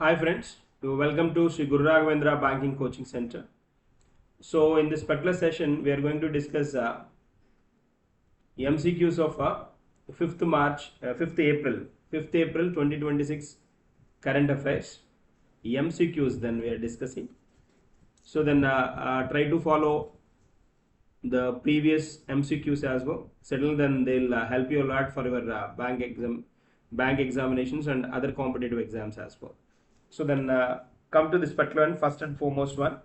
Hi friends, welcome to Sri Guru Raghavendra Banking Coaching Center. So in this particular session, we are going to discuss MCQs of 5th March, 5th April 2026 current affairs. MCQs then we are discussing. So then try to follow the previous MCQs as well. Settle then they'll help you a lot for your bank examinations and other competitive exams as well. So then come to this particular one, first and foremost one.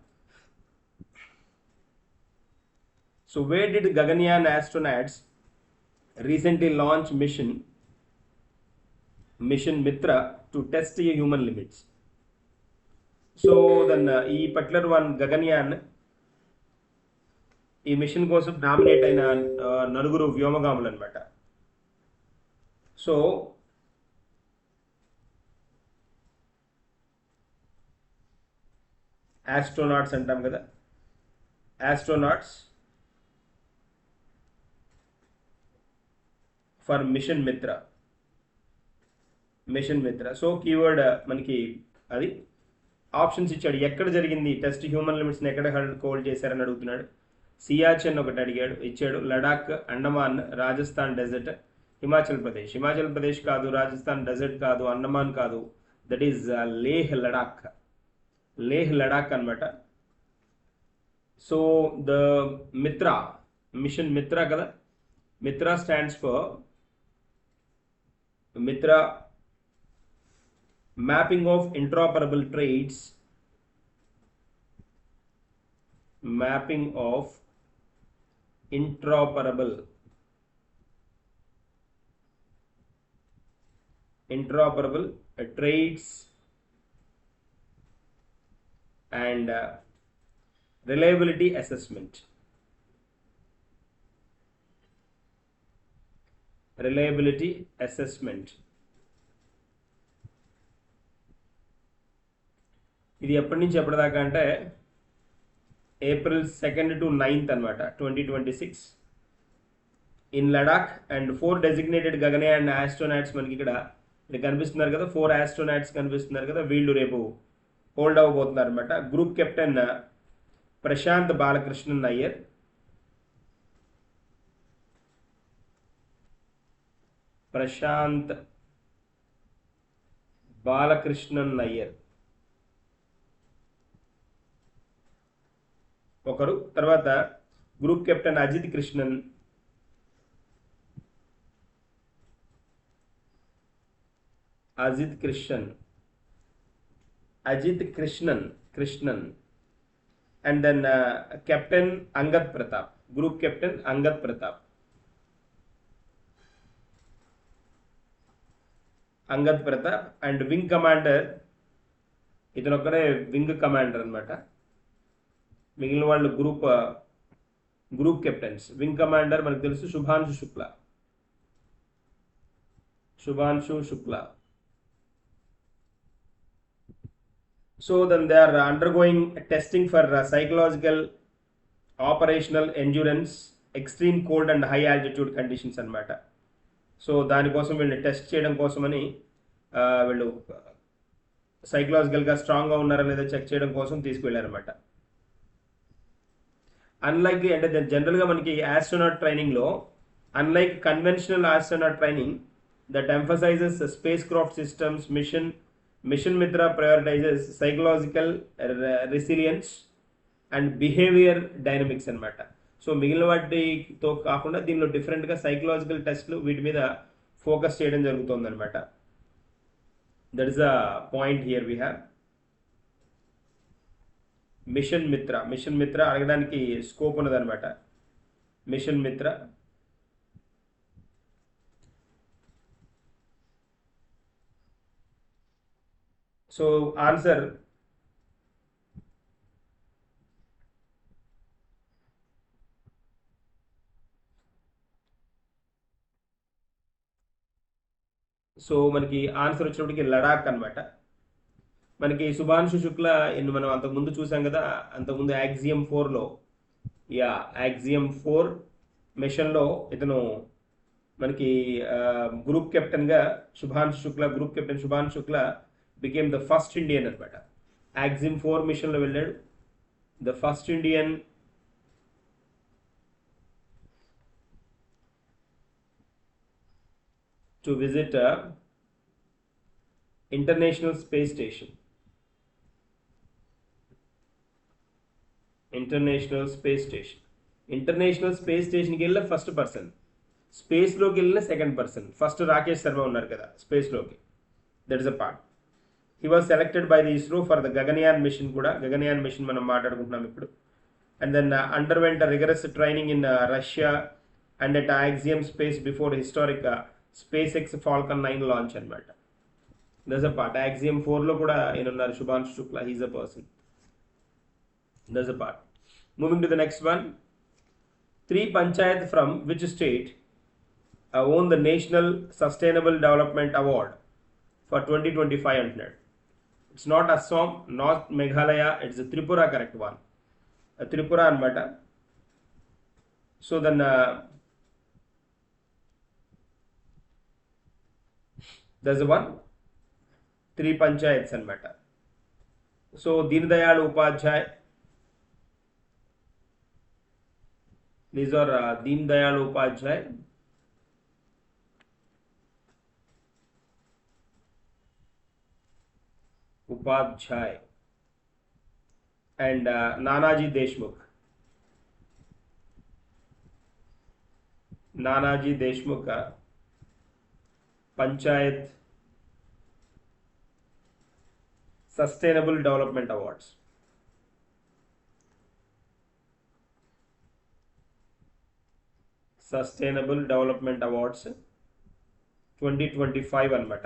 So where did Gaganyaan astronauts recently launch mission Mitra to test human limits? So then ఈ particular one Gaganyaan ఈ machine కోసం nominate అయిన నలుగురు వ్యోమగాములు అనమాట. So astronauts అంటాం కదా, astronauts for machine Mitra. So keyword మనకి అది ఆప్షన్స్ ఇచ్చాడు. ఎక్కడ జరిగింది టెస్ట్ హ్యూమన్ లిమిట్స్ని ఎక్కడ హోల్డ్ చేశారని అడుగుతున్నాడు. సియాచెన్ ఒకటి ఇచ్చాడు. లడాక్, అండమాన్, రాజస్థాన్ డెజర్ట్, హిమాచల్ ప్రదేశ్ కాదు, రాజస్థాన్ డెజర్ట్ కాదు, అండమాన్ కాదు, దట్ ఈజ్ లేహ్ లడాక్ అనమాట. సో ద మిషన్ మిత్ర కదా, మిత్ర stands for mapping of interoperable trades, interoperable trades and reliability assessment. ఇది ఎప్పటి నుంచి ఎప్పటిదాకా అంటే April 2nd to 9th అనమాట 2026 in Ladakh. And 4 designated Gaganyaan astronauts మనకి ఇక్కడ కనిపిస్తున్నారు కదా, 4 ఆస్ట్రోనాట్స్ కనిపిస్తున్నారు కదా, వీళ్ళు రేపు హోల్డ్ అవ్వబోతున్నారు అనమాట. గ్రూప్ కెప్టెన్ ప్రశాంత్ బాలకృష్ణన్ అయ్యర్, ఒకరు. తర్వాత group captain Ajit Krishnan, and then captain Angad Pratap, group captain Angad Pratap. And wing commander, ఇతను ఒక్కడే వింగ్ కమాండర్ అనమాట. మిగిలిన వాళ్ళు గ్రూప్ కెప్టెన్స్. వింగ్ కమాండర్ మనకు తెలుసు Shubhanshu Shukla. So then they are undergoing testing for psychological operational endurance, extreme cold and high altitude conditions అనమాట. So దానికోసం వీళ్ళని టెస్ట్ చేయడం కోసమని వీళ్ళు సైకలాజికల్గా స్ట్రాంగ్గా ఉన్నారా లేదా చెక్ చేయడం కోసం తీసుకువెళ్ళారనమాట. అన్లైక్ అంటే జనరల్గా మనకి ఆస్ట్రోనాట్ ట్రైనింగ్లో, unlike conventional astronaut training that emphasises spacecraft systems, mission Mitra prioritises psychological resilience and behaviour dynamics అనమాట. సో మిగిలిన వాటితో కాకుండా దీనిలో డిఫరెంట్గా సైకలాజికల్ టెస్ట్లు వీటి మీద ఫోకస్ చేయడం జరుగుతుంది అనమాట. That is the point here we have. Mission Mitra అడగడానికి స్కోప్ ఉన్నదనమాట. మిషన్ మిత్ర. సో ఆన్సర్ మనకి ఆన్సర్ వచ్చినప్పటికి లడాక్ అనమాట. మనకి శుభాంశు శుక్ల మనం అంతకుముందు చూసాం కదా, అంతకుముందు యాక్సియం 4 మిషన్లో ఇతను మనకి గ్రూప్ కెప్టెన్గా group captain Shubhanshu Shukla became the first Indian అనమాట. యాక్సిమ్ 4 మిషన్లో వెళ్ళాడు. The first Indian to visit international space station. International space స్టేషన్కి వెళ్ళిన ఫస్ట్ పర్సన్, స్పేస్లోకి వెళ్ళిన second person. First Rakesh Sharma ఉన్నారు కదా స్పేస్లోకి, that is a part. He was selected by the ISRO for the Gaganyaan mission కూడా. గగన్యాన్ మిషన్ మనం మాట్లాడుకుంటున్నాం ఇప్పుడు. And then underwent rigorous training in Russia and at axiom space before historic SpaceX Falcon 9 launch అనమాట. That's a part. Axiom 4లో కూడా ఈయన ఉన్నారు, Shubhanshu Shukla, he's a person. That's a part. Moving to the next one. 3 panchayat from which state won the National Sustainable Development Award for 2025 antunnadu. It's not Assam, not Meghalaya, it's a Tripura, correct one. Tripura anamata. So then there's the one. 3 panchayats anamata. So Deen Dayal Upadhyay. These are Deen Dayal Upadhyay, and Nanaji Deshmukh. Panchayat Sustainable Development Awards. Sustainable Development Awards 2025 అనమాట.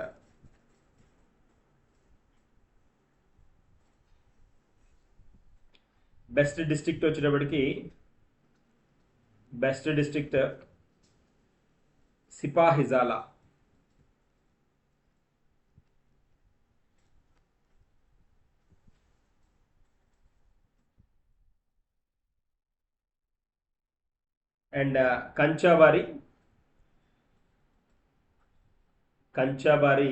Best district వచ్చేటప్పటికి best district Sipahijala. And Kanchabari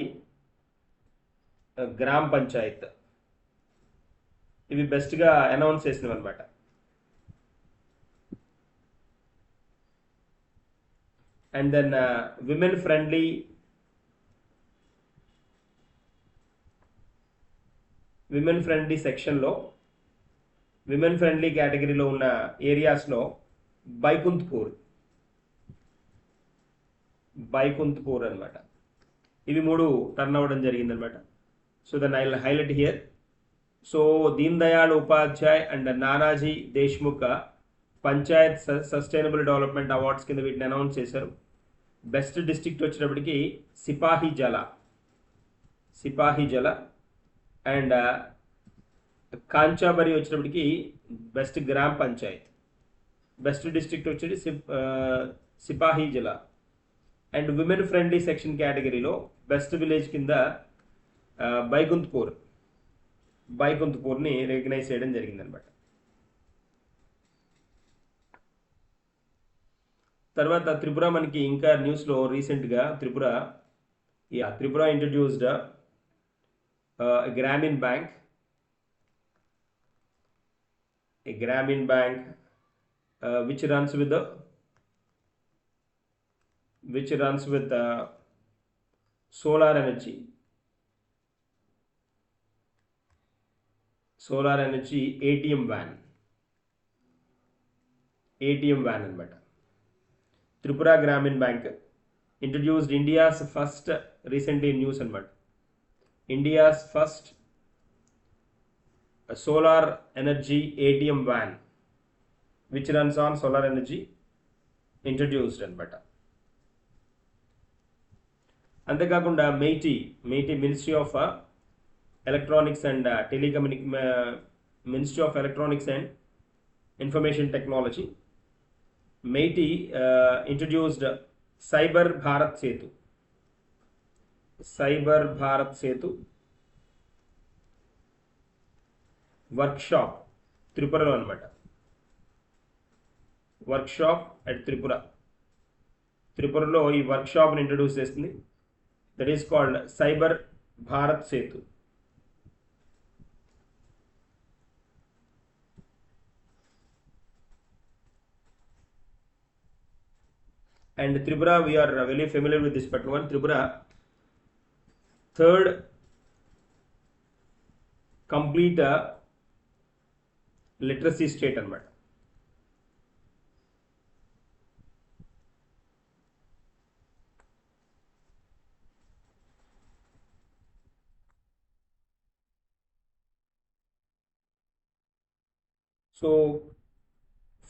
Gram Panchayat. ఇవి బెస్ట్గా announce చేసినవి అనమాట. And then women friendly సెక్షన్లో, women friendly కేటగిరీలో ఉన్న ఏరియాస్లో బైకుంత్పూర్ అనమాట. ఇవి 3 టర్న్ అవ్వడం జరిగిందనమాట. So then I will highlight here. So Deen Dayal Upadhyay and Nanaji Deshmukh panchayat sustainable development awards కింద వీటిని అనౌన్స్ చేశారు. బెస్ట్ డిస్ట్రిక్ట్ వచ్చేటప్పటికి సిపాహిజల అండ్ కాంచాబరి వచ్చేటప్పటికి best gram Panchayat. Best district వచ్చేది సిపాహిజల. అండ్ విమెన్ ఫ్రెండ్లీ సెక్షన్ కేటగిరీలో బెస్ట్ విలేజ్ కింద బైకుంత్పూర్ని రికగ్నైజ్ చేయడం జరిగిందనమాట. తర్వాత త్రిపుర మనకి ఇంకా న్యూస్లో రీసెంట్గా త్రిపుర ఇంట్రడ్యూస్డ్ గ్రామీణ bank which runs with solar energy ATM van అనమాట. Tripura Gramin bank introduced India's first, recently news అనమాట, India's first solar energy ATM van which runs on solar energy introduced అనమాట. అంతేకాకుండా MeitY ministry of electronics and ministry of electronics and information technology, MeitY introduced cyber Bharat Setu workshop త్రిపురలో అనమాట. Workshop at త్రిపురలో ఈ వర్క్షాప్ని introduce చేస్తుంది. That is called cyber Bharat Setu. And Tripura, we are very familiar with this particular one. Tripura, third complete literacy state anamata. So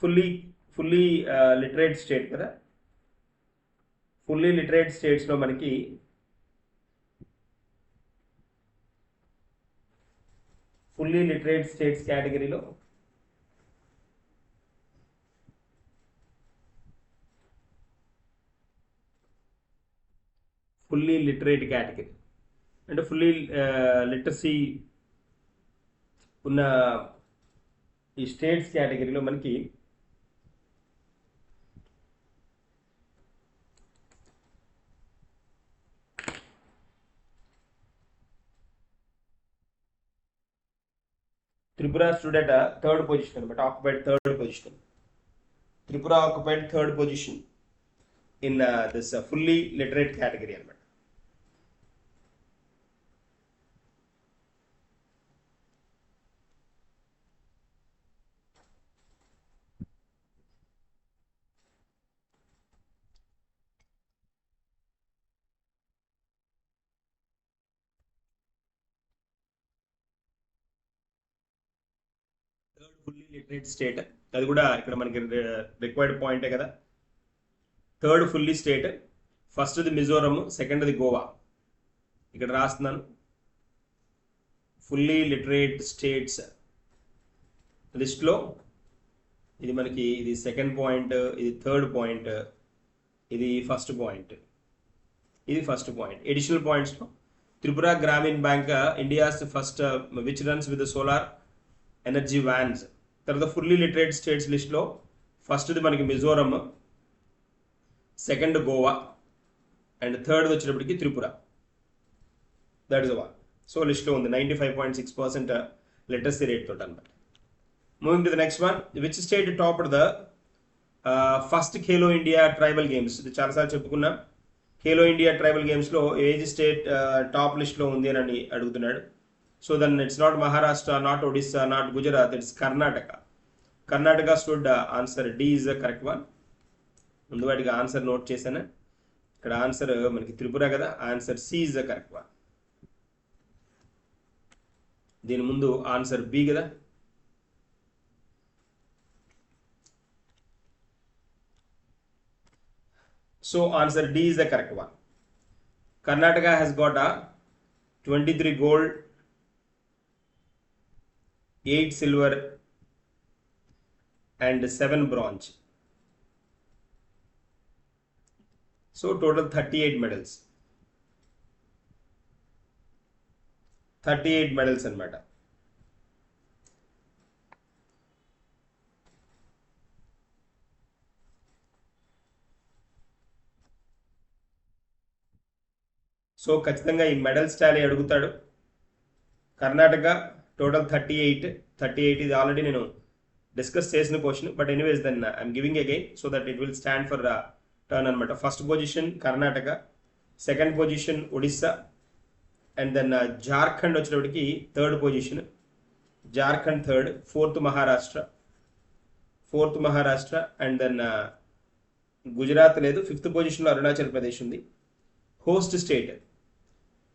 fully literate state kada. Fully literate states lo manaki fully literate states category lo fully literate category and fully literacy ఉన్న ఈ states కేటగిరీలో మనకి Tripura stood at a third position, but occupied third position. Tripura occupied third position in this fully literate category. Fully literate state అది కూడా ఇక్కడ మనకి required పాయింటే కదా. థర్డ్ ఫుల్లీ స్టేట్, ఫస్ట్ది మిజోరం, సెకండ్ది గోవా. ఇక్కడ రాస్తున్నాను ఫుల్లీ లిటరేట్ స్టేట్స్ లిస్ట్లో. ఇది మనకి ఇది సెకండ్ పాయింట్, ఇది థర్డ్ పాయింట్, ఇది ఫస్ట్ పాయింట్, ఇది ఫస్ట్ పాయింట్. ఎడిషనల్ పాయింట్స్లో Tripura Gramin bank India's first which runs with solar energy vans. తర్వాత ఫుల్లీ లిటరేట్ స్టేట్స్ లిస్ట్లో ఫస్ట్ది మనకి Mizoram, second Goa and third వచ్చేటప్పటికి Tripura. That is one. So లిస్ట్లో ఉంది 95.6% లిటరసీ రేట్ తోటి అనమాట. Moving to the next one, which state topped the first Khelo India tribal games. ఇది చాలాసార్లు చెప్పుకున్నాం. ఖేలో ఇండియా ట్రైబల్ గేమ్స్లో ఏజ్ స్టేట్ టాప్ లిస్ట్లో ఉంది అని అడుగుతున్నాడు. So then it's not Maharashtra, not Odisha, not Gujarat, it's Karnataka. Karnataka stood answer D is the correct one. ముందు వాటికి ఆన్సర్ నోట్ చేశాను. ఇక్కడ ఆన్సర్ మనకి త్రిపుర కదా, answer C is the correct one. దీని ముందు ఆన్సర్ బి కదా. So answer D is the correct one. Karnataka has got a 23 gold, 8 silver and 7 bronze. So total 38 medals. 38 medals అనమాట. సో ఖచ్చితంగా ఈ మెడల్స్ టాలీ అడుగుతాడు. Karnataka total 38 ఇది already నేను discuss చేసిన question, but anyways then I'm giving again so that it will stand for turn అనమాట. First position Karnataka, second position Odisha and then Jharkhand వచ్చేటప్పటికి third position, Jharkhand third, fourth Maharashtra and then Gujarat లేదు. Fifth పొజిషన్లో అరుణాచల్ ప్రదేశ్ ఉంది. Host state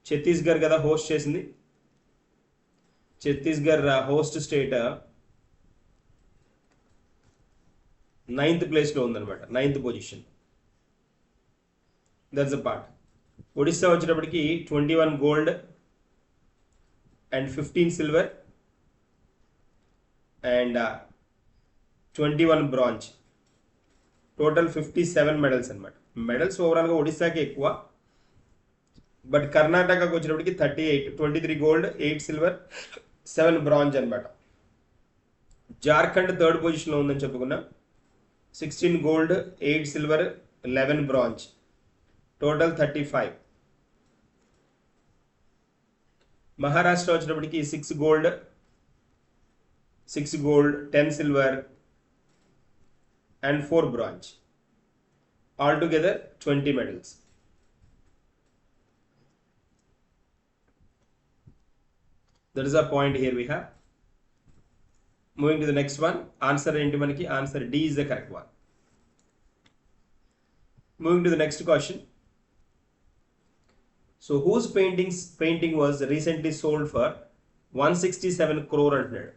Chhattisgarh కదా host చేసింది. Chhattisgarh host state 9th ప్లేస్లో ఉందన్నమాట, 9th position. That's a part. Odisha వచ్చేటప్పటికి 21 gold and 15 silver and 21 bronze, total 57 medals అనమాట. మెడల్స్ ఓవరాల్గా ఒడిస్సాకి ఎక్కువ, బట్ కర్ణాటకకు వచ్చేటప్పటికి 38, 23 గోల్డ్, 8 సిల్వర్, 7 బ్రాంజ్ అనమాట. జార్ఖండ్ థర్డ్ పొజిషన్లో ఉందని చెప్పుకున్నా, 16 gold, 8 silver, 11 bronze, total 35. Maharashtra వచ్చేటప్పటికి 6 gold, 10 silver and 4 bronze. altogether 20 medals. That is a point here we have. Moving to the next one, answer enti manaki, answer D is the correct one. Moving to the next question. So whose painting was recently sold for 167 crore అంటున్నాడు.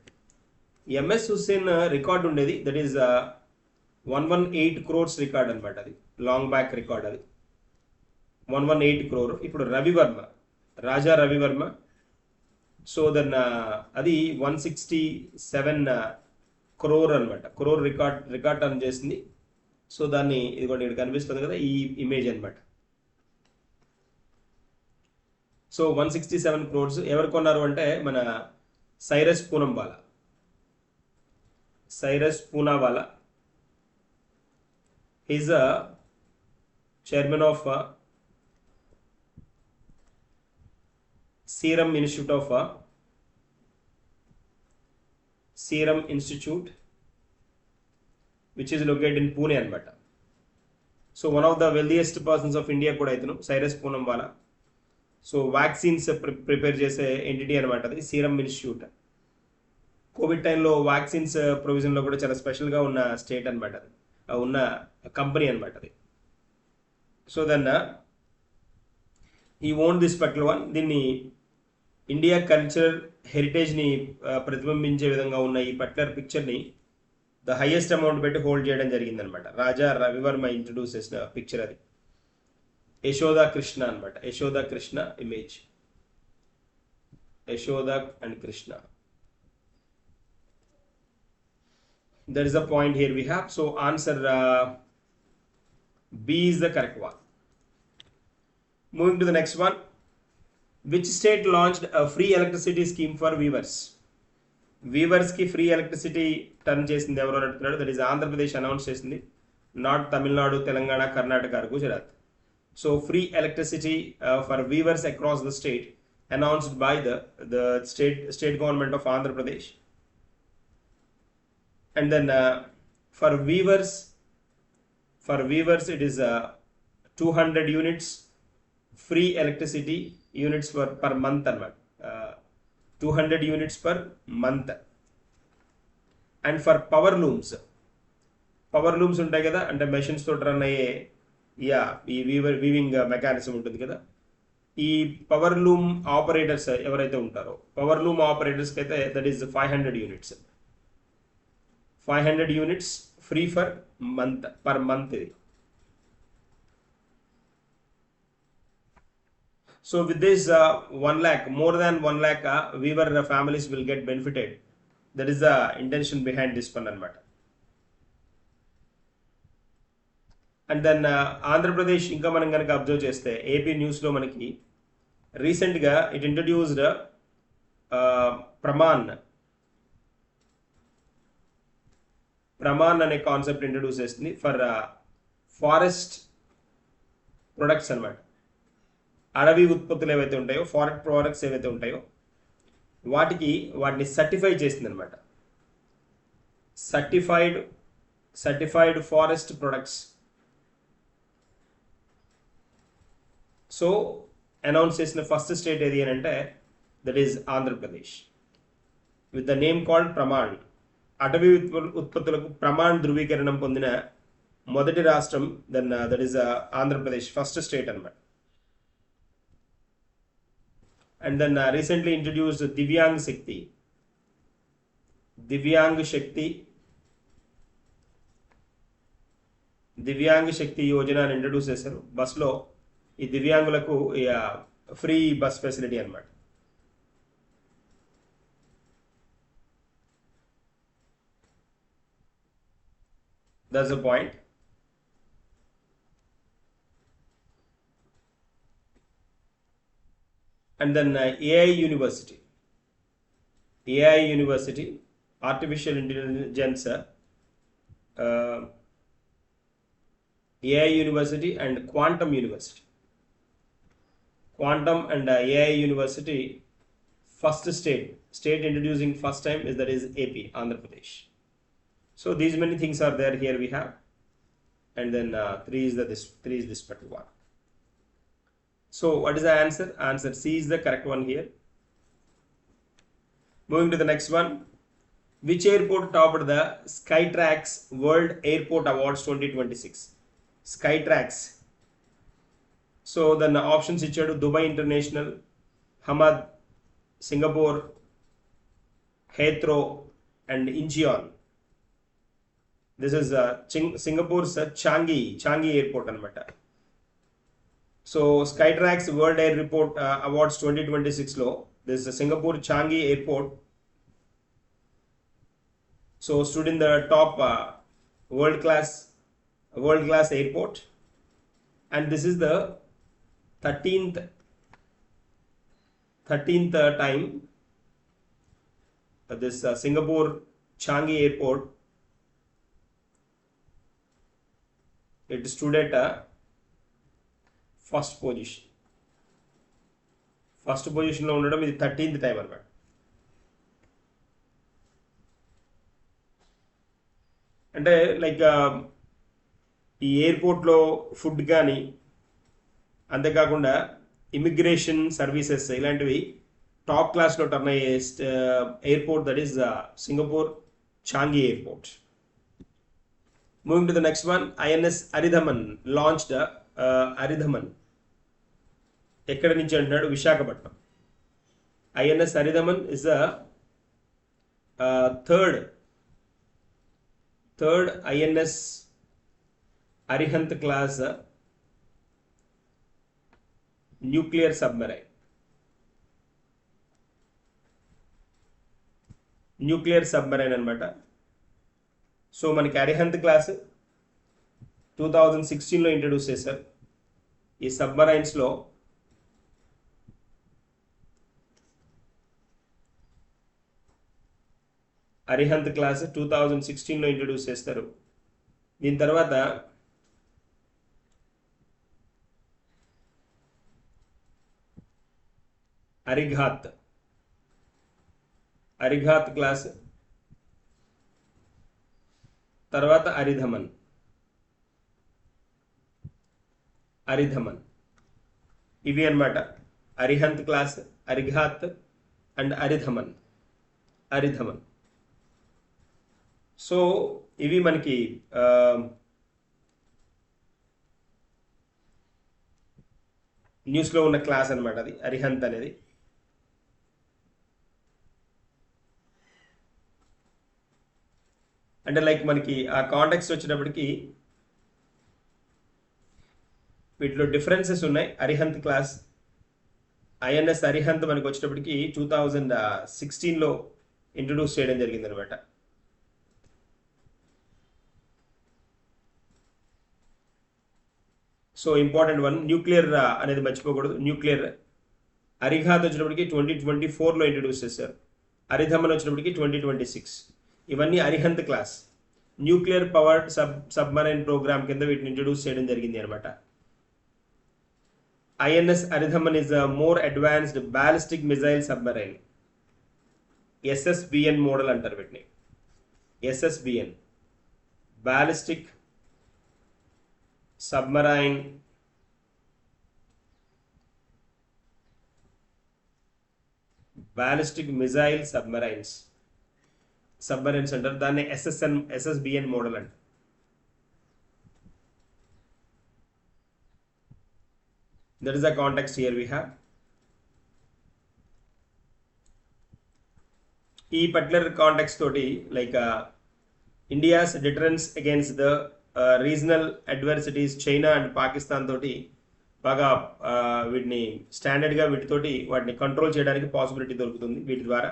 MS Hussain record ఉండేది, that is 118 crores record అనమాట. అది long back record, అది 118 crore. ఇప్పుడు రవివర్మ, రాజా Ravi Varma, so then అది 167 crore అనమాట. Crore record turn చేసింది. So దాన్ని ఇది కూడా ఇక్కడ కనిపిస్తుంది కదా, ఈ ఇమేజ్ అనమాట. సో 167 crores ఎవరు కొన్నారు అంటే మన Cyrus పూనంవాలా. Cyrus Poonawalla. He is a chairman of Serum Institute, which is located in Pune anamata. So one of the wealthiest persons of India kuda aitanu Cyrus Poonawalla. So vaccines prepare chese entity anamata, adi Serum Institute. Covid టైంలో vaccines ప్రొవిజన్లో కూడా చాలా స్పెషల్గా ఉన్న state అనమాట, అది ఉన్న company అనమాట అది. సో దెన్ ఈ ఓన్ దిస్ పర్టికులర్ వన్. దీన్ని ఇండియా కల్చరల్ హెరిటేజ్ని ప్రతిబింబించే విధంగా ఉన్న ఈ పర్టికులర్ పిక్చర్ని ద హైయెస్ట్ అమౌంట్ పెట్టి హోల్డ్ చేయడం జరిగిందనమాట. రాజా రవివర్మ ఇంట్రడ్యూస్ చేసిన పిక్చర్ అది. యశోదా కృష్ణ అనమాట, Yashoda Krishna image, Yashoda and Krishna. There is a point here we have. So answer B is the correct one. Moving to the next one. Which state launched a free electricity scheme for weavers? Weavers ki free electricity turn chesindi evaru antunnadu. That is Andhra Pradesh announce chesindi, not Tamil Nadu, Telangana, Karnataka or Gujarat. So free electricity for weavers across the state announced by the state government of Andhra Pradesh. And then for weavers it is 200 units free electricity units per month anamata. 200 units per month. And for power looms ఉంటాయి కదా, అంటే machines తోటి run అయ్యే ఈ weaving mechanism ఉంటుంది కదా, ఈ power loom operators ఎవరైతే ఉంటారో, పవర్ లూమ్ ఆపరేటర్స్కి అయితే that is 500 units. 500 units free for per month. So with this 1 lakh, more than 1 lakh weaver families will get benefited. That is the intention behind this one anamata. And then Andhra Pradesh ఇంకా మనం కనుక observe చేస్తే AP న్యూస్లో మనకి రీసెంట్గా it introduced ప్రమాన్ అనే concept introduce చేస్తుంది for forest products అనమాట. అడవి ఉత్పత్తులు ఏవైతే ఉంటాయో, ఫారెస్ట్ ప్రోడక్ట్స్ ఏవైతే ఉంటాయో వాటిని సర్టిఫై చేస్తుంది అనమాట. Certified forest products. So announce చేసిన ఫస్ట్ స్టేట్ ఏది అని అంటే that is Andhra Pradesh with the name called Praman. అటవీ ఉత్పత్తులకు ప్రమాణ్ ధృవీకరణం పొందిన మొదటి రాష్ట్రం then that is Andhra Pradesh, first state అనమాట. And then recently introduced Divyang Shakti Yojana అని ఇంట్రడ్యూస్ చేశారు. బస్లో ఈ దివ్యాంగులకు ఫ్రీ బస్ ఫెసిలిటీ అనమాట. That's the point. And then AI University, Artificial Intelligence, AI University and Quantum University. Quantum and AI University, first state introducing first time that is AP, Andhra Pradesh. So these many things are there here we have. and then 3 is this particular one. So what is the answer? Answer C is the correct one here. Moving to the next one. Which airport topped the Skytrax World Airport Awards 2026? Skytrax. So then options ichadu: Dubai International, Hamad, Singapore, Heathrow, and Incheon. This is Singapore's Changi Airport anamata. So Skytrax World Air Report Awards 2026 lo this is Singapore Changi Airport. So stood in the top world class airport, and this is the 13th time this Singapore Changi Airport it stood at first position. First position lo undadam idi 13th time anamata. అంటే like ఈ ఎయిర్పోర్ట్లో food కానీ అంతేకాకుండా immigration services ఇలాంటివి top క్లాస్లో turn అయ్యే airport that is Singapore Changi airport. Moving to the next one. INS Aridhaman launched Aridhaman ఎక్కడి నుంచి అంటున్నాడు? Visakhapatnam. INS Aridhaman is the third INS Arihant class nuclear submarine. Anamata. So manaki Arihant class 2016 lo introduce chesaru. Ee submarines lo Arihant class 2016లో introduce చేస్తారు. దీని తర్వాత Arighat class, తర్వాత అరిధమన్ ఇవి అన్నమాట. Arihant class, Arighat and Aridhaman. So ఇవి మనకి న్యూస్లో ఉన్న క్లాస్ అనమాట. అది అరిహంత్ అనేది. అంటే లైక్ మనకి ఆ కాంటెక్స్ట్ వచ్చేటప్పటికి వీటిలో డిఫరెన్సెస్ ఉన్నాయి. అరిహంత్ క్లాస్ ఐఎన్ఎస్ అరిహంత్ మనకి వచ్చేటప్పటికి 2016లో ఇంట్రడ్యూస్ చేయడం జరిగింది అనమాట. So important one. న్యూక్లియర్ అనేది మర్చిపోకూడదు. న్యూక్లియర్ అరిఘాత్ వచ్చినప్పటికి 2024లో ఇంట్రడ్యూస్ చేశారు. అరిధమన్ వచ్చినప్పటికి 2026. ఇవన్నీ Arihant class nuclear powered submarine programme కింద వీటిని ఇంట్రడ్యూస్ చేయడం జరిగింది అనమాట. INS Aridhaman is a more advanced ballistic missile submarine. SSBN model అంటారు వీటిని. SSBN ballistic submarine ballistic missile submarines అంటారు. దాన్ని SSBN మోడల్ అంటారు. That is the context here we have. ఈ పర్టికులర్ కాంటెక్స్ట్ తోటి like India's deterrence against the regional adversities China and Pakistan తోటి బాగా వీటిని స్టాండర్డ్గా వీటితోటి వాటిని కంట్రోల్ చేయడానికి పాసిబిలిటీ దొరుకుతుంది వీటి ద్వారా.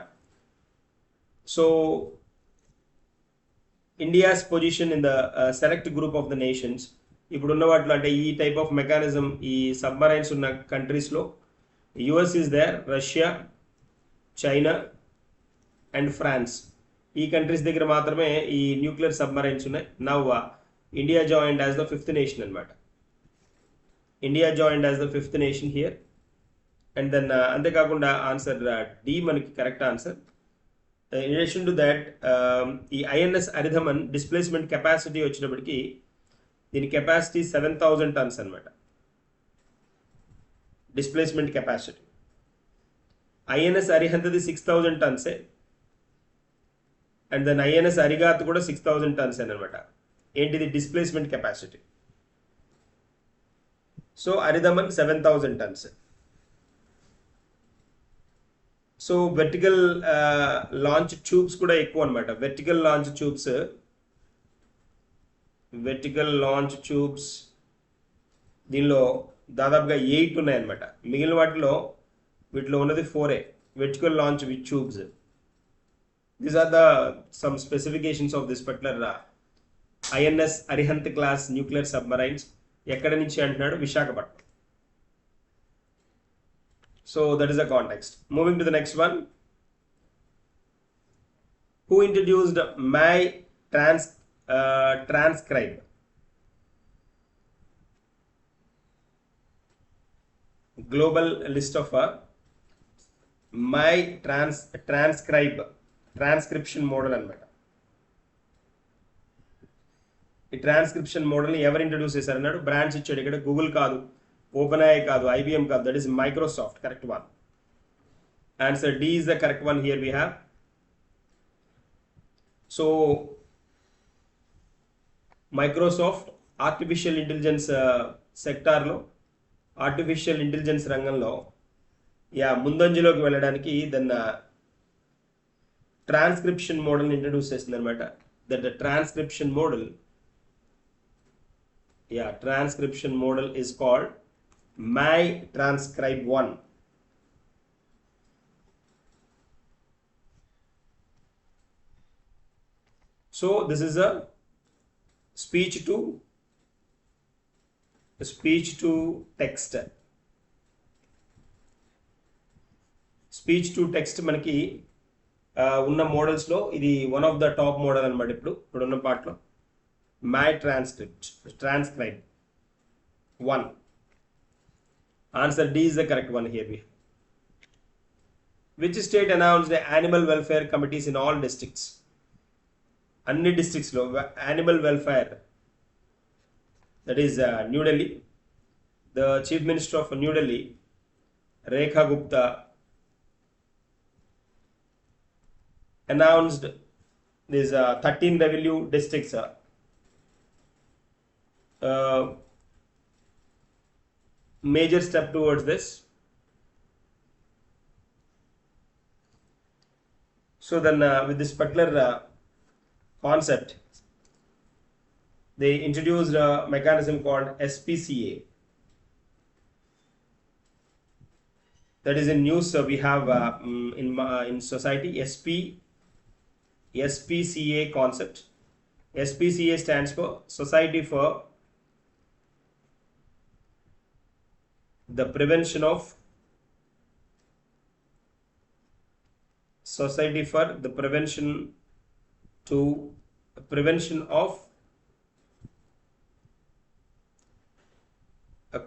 So India's position in the select group of the nations ఇప్పుడున్న వాటిలో అంటే ఈ టైప్ ఆఫ్ మెకానిజం ఈ సబ్మరైన్స్ ఉన్న కంట్రీస్లో US is there, Russia, China and France. ఈ కంట్రీస్ దగ్గర మాత్రమే ఈ న్యూక్లియర్ సబ్మరైన్స్ ఉన్నాయి. Now India joined as the 5th nation అనమాట. India joined as the 5th nation here. And then అంతేకాకుండా ఆన్సర్ డి మనకి correct answer. In addition to that ఈ INS అరిధమన్ displacement capacity వచ్చినప్పటికీ దీని కెపాసిటీ 7,000 టన్స్ అనమాట, displacement capacity. INS అరిహంతది 6,000 టన్సే, and then INS Arighat కూడా 6,000 టన్స్ అనమాట. ఏంటిది displacement capacity. So Aridhaman 7,000 tons. So vertical launch tubes కూడా ఎక్కువ అనమాట. వెర్టికల్ లాంచ్ ట్యూబ్స్ దీనిలో దాదాపుగా 8 ఉన్నాయన్నమాట. మిగిలిన వీటిలో ఉన్నది 4 vertical launch with tubes. These are the some specifications of this particular INS Arihant class nuclear submarines. ఎక్కడి నుంచి అంటున్నాడు? Visakhapatnam. So that is the context. Moving to the next one. Who introduced my transcribe? Global list of my transcription model anamata. ఈ transcription మోడల్ని ఎవరు introduce చేశారు అన్నాడు. Brands ఇచ్చాడు ఇక్కడ. గూగుల్ కాదు, OpenAI కాదు, IBM కాదు, that is Microsoft. Correct one. Answer D is the correct one. Here we have. So Microsoft artificial intelligence సెక్టార్లో, ఆర్టిఫిషియల్ ఇంటెలిజెన్స్ రంగంలో ముందంజలోకి వెళ్ళడానికి దాన్ని ట్రాన్స్క్రిప్షన్ మోడల్ని ఇంట్రడ్యూస్ చేసింది అనమాట. That transcription model is called My Transcribe 1. So this is a speech to text. Speech to text మనకి ఉన్న models లో ఇది one of the top model అనమాట. ఇప్పుడున్న పార్ట్లో My Transcribe 1. Answer D is the correct one here. Which state announced the animal welfare committees in all districts? Anni districts lo animal welfare, that is New Delhi. The Chief Minister of New Delhi, Rekha Gupta, announced these 13 revenue districts major step towards this. So then with this particular concept, they introduced a mechanism called SPCA. That is in news we have in society. SPCA concept. SPCA stands for Society for the Prevention of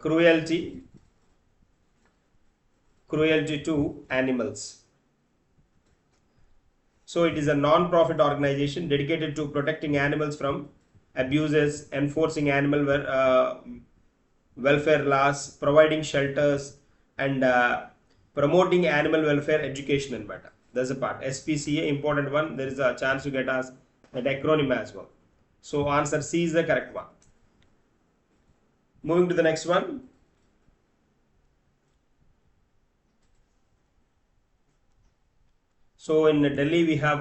cruelty to animals. So it is a non-profit organization dedicated to protecting animals from abuses, enforcing animal welfare laws, providing shelters, and promoting animal welfare education and better. There's a part. SPCA, important one. There is a chance to get us that acronym as well. So answer C is the correct one. Moving to the next one. So in Delhi we have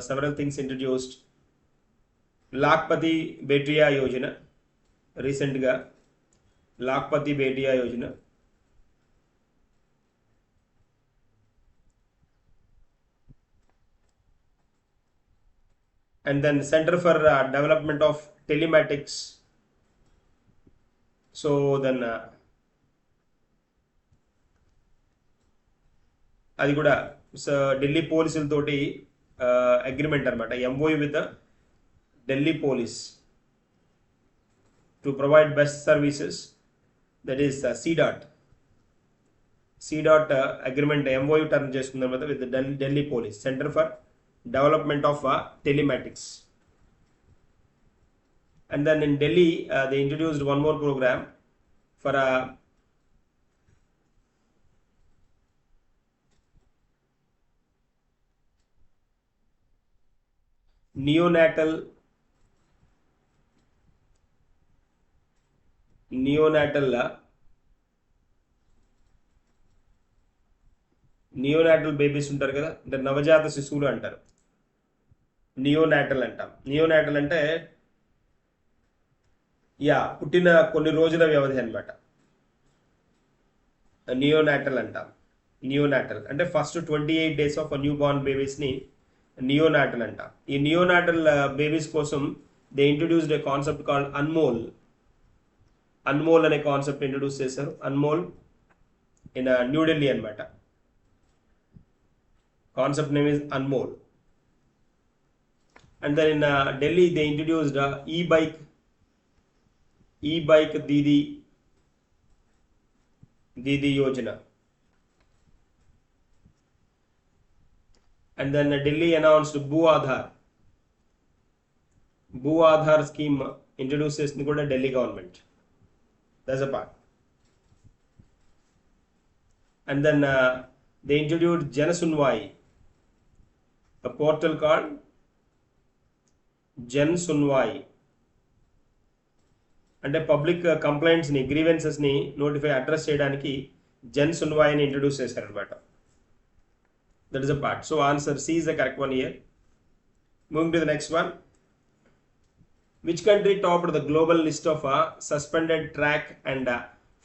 several things introduced. Lakpati Betiya Yojana. Recent ga Lakpati Betiya Yojana. And then Center for Development of Telematics. So then అది కూడా Delhi పోలీసులతోటి agreement అనమాట. MOU with the Delhi police to provide best services. That is CDOT agreement MOU turn చేసుకుంది అనమాట with the Delhi police, Center for Development of Telematics. And then in Delhi, they introduced one more program for a neonatal babies ఉంటారు కదా, అంటే నవజాత శిశువులు అంటారు. Neonatal అంటాం. Neonatal అంటే పుట్టిన కొన్ని రోజుల వ్యవధి అనమాట. నియోనాటల్ అంటాం. నియోనాటల్ అంటే first 28 days of newborn బేబీస్ని నియోనాటల్ అంటాం. ఈ నియోనాటల్ బేబీస్ కోసం they introduced a concept called Anmol అనే కాన్సెప్ట్ ఇంట్రడ్యూస్ చేశారు. అన్మోల్ ఇన్ న్యూఢిల్లీ అనమాట. Concept name is Anmol. And then in Delhi they introduced e-bike Didi Yojana. And then Delhi announced Bhu Aadhar scheme introduced చేసింది కూడా Delhi government. That's a part. And then they introduced Janasunvai, a portal called Janasunvai. అంటే public కంప్లైంట్స్ని, గ్రీవెన్సెస్ని notify address చేయడానికి జన్సున్వాయిని introduce చేశారనమాట. That is a part. So answer C is the correct one year. Moving to the next one. Which country topped the global list of suspended track and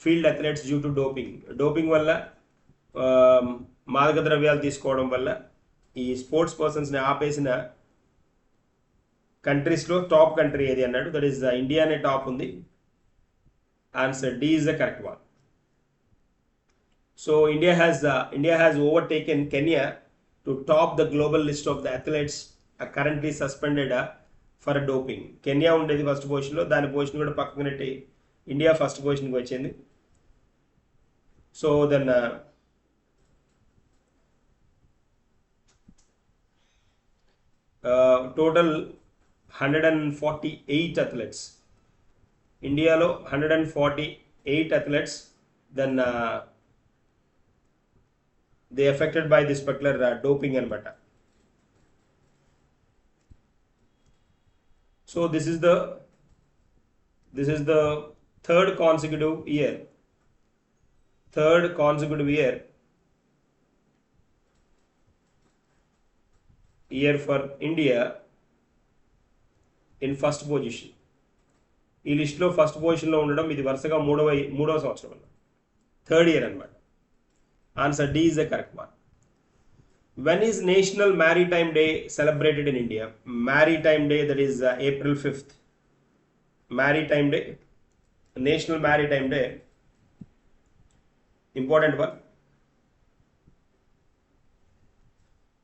field athletes due to doping? Doping వల్ల, మాదక ద్రవ్యాలు తీసుకోవడం వల్ల ఈ sports పర్సన్స్ని ఆపేసిన కంట్రీస్లో top country ఏది అన్నాడు. దట్ ఈస్ ఇండియానే టాప్ ఉంది. Answer D is the correct one. So India has overtaken Kenya to top the global list of the athletes currently suspended for doping. Kenya ఉండేది ఫస్ట్ పొజిషన్లో, దాని position కూడా పక్కన పెట్టి ఇండియా ఫస్ట్ పొజిషన్కి వచ్చింది. సో దెన్ టోటల్ 148 అథ్లెట్స్, ఇండియాలో 148 athletes then they affected by this particular doping అనమాట. So this is the third consecutive year for India in first position. ఈ లిస్ట్లో ఫస్ట్ పొజిషన్లో ఉండడం ఇది వరుసగా మూడవ సంవత్సరం అన్న, థర్డ్ ఇయర్ అనమాట. Answer D is the correct one. When is national maritime day celebrated in India? Maritime day, that is April 5th. Maritime day, national maritime day, important one.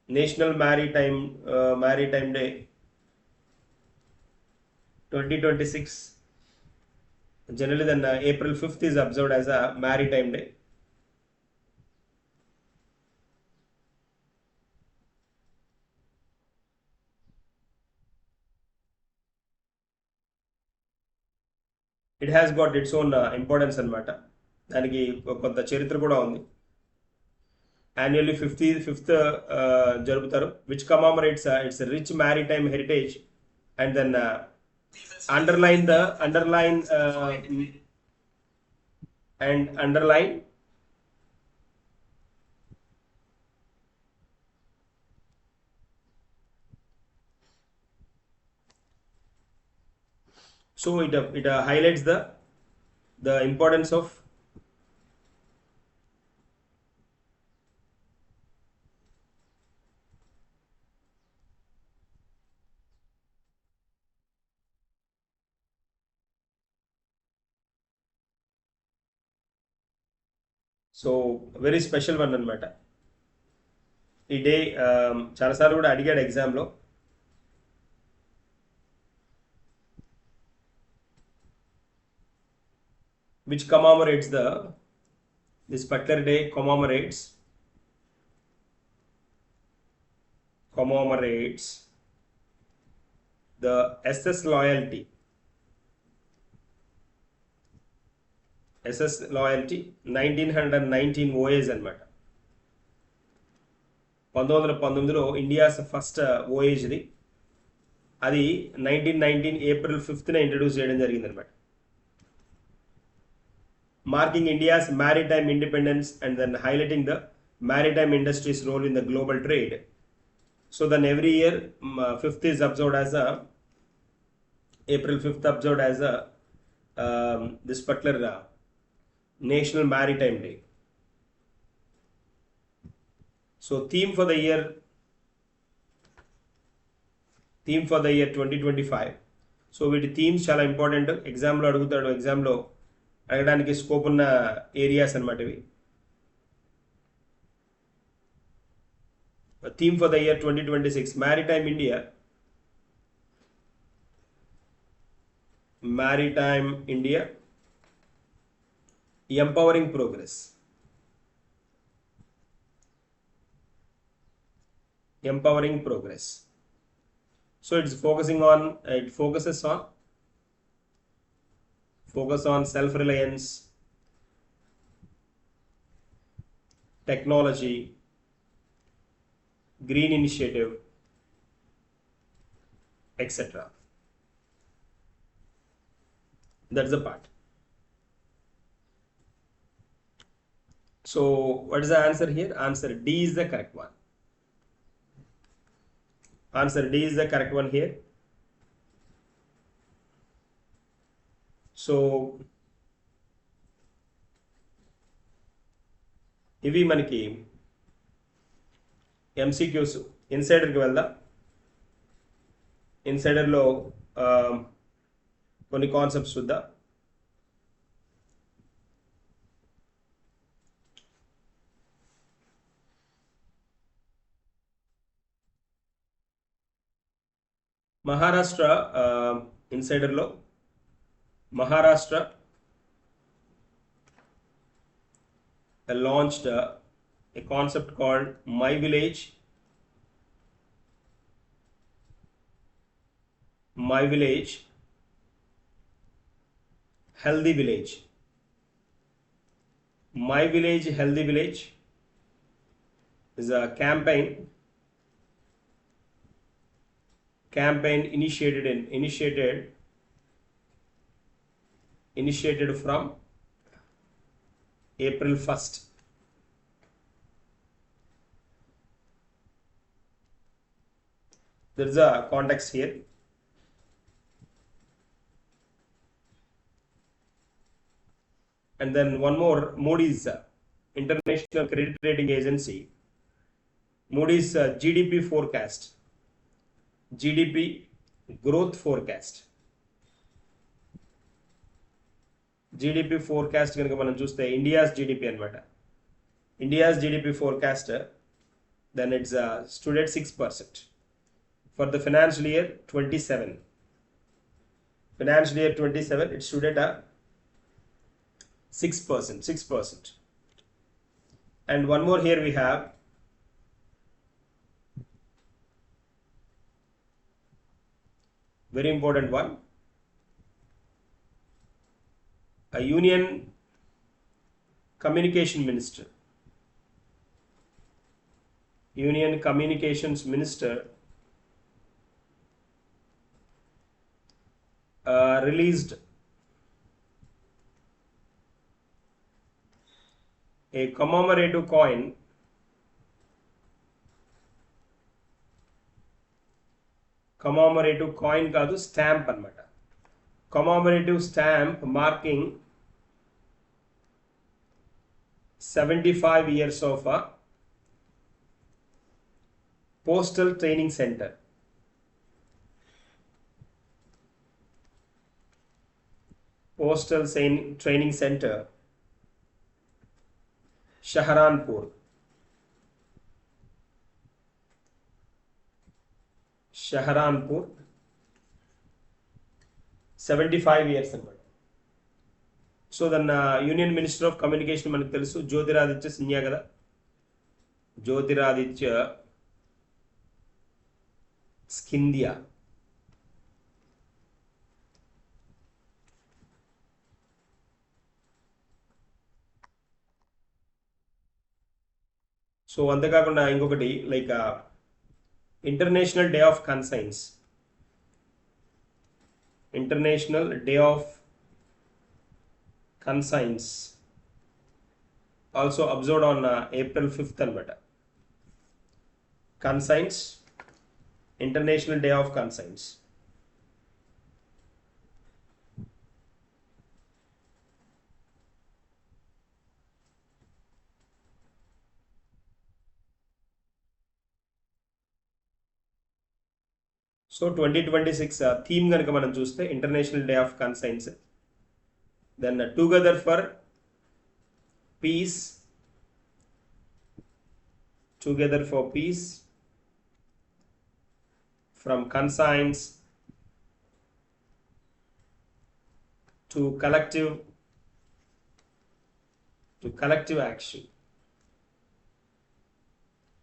National maritime day 2026. Generally then April 5th is observed as a Maritime Day. It has got its own importance అనమాట. దానికి కొంత చరిత్ర కూడా ఉంది. Annually 55th జరుపుతారు, which commemorates its rich maritime heritage and then underline so it highlights the importance of so very special one అనమాట. ఈ day చాలాసార్లు కూడా అడిగాడు ఎగ్జామ్లో. which commemorates this particular day commemorates the SS loyalty SS loyalty 1919 voyage అనమాట. 1919లో India's first ఓఏజ్ది, అది 1919 April 5th introduce చేయడం జరిగింది అనమాట. Marking India's maritime independence and then highlighting the maritime industry's role in the global trade. So then every year 5th is observed as a April 5th observed as a this particular National Maritime Day. So theme for the year 2025. So వీటి themes చాలా important. ఎగ్జామ్లో అడుగుతాడు, ఎగ్జామ్లో అడగడానికి scope ఉన్న areas అనమాట ఇవి. Theme for the year 2026, Maritime India. Maritime India, empowering progress. Empowering progress. So it focuses on self-reliance, technology, green initiative, etc. That's the part. So what is the answer here? Answer D is the correct one. Answer D is the correct one here. So ఇవి మనకి MCQs. ఇన్సైడర్కి వెళ్దాం. ఇన్సైడర్లో కొన్ని concepts చూద్దాం. Maharashtra ఇన్సైడర్లో Maharashtra launched a concept called My Village, Healthy Village. My Village, Healthy Village is a campaign initiated from April 1st. There is a context here. And then one more, Moody's, International Credit Rating Agency. Moody's GDP forecast, GDP growth forecast. GDP forecast కనుక మనం చూస్తే India's GDP అనమాట. India's GDP forecast, then it's stood at 6% for the financial year 27. Financial year 27, it stood at 6%. And one more here we have, very important one, a Union Communications Minister released a commemorative coin కాదు, stamp అన్నమాట. commemorative stamp marking 75 years of a postal training center. Training Center, Shahranpur. 75 years అన్నమాట. So then union minister of communication మనకు తెలుసు, జ్యోతిరాదిత్య సింధియా కదా. Jyotiraditya Scindia. So అంతేకాకుండా ఇంకొకటి like international day of conscience, international day of conscience also observed on April 5th అనమాట. Conscience, international day of conscience. So 2026 theme కనుక మనం చూస్తే international day of conscience, then together for peace, together for peace, from conscience to collective action.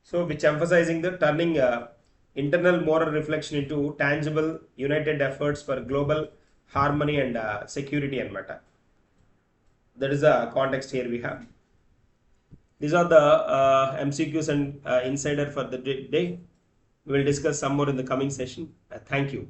So which emphasizing the turning internal moral reflection into tangible united efforts for global harmony and security anamata. That is the context here we have. These are the MCQs and insider for the day. We will discuss some more in the coming session. Thank you.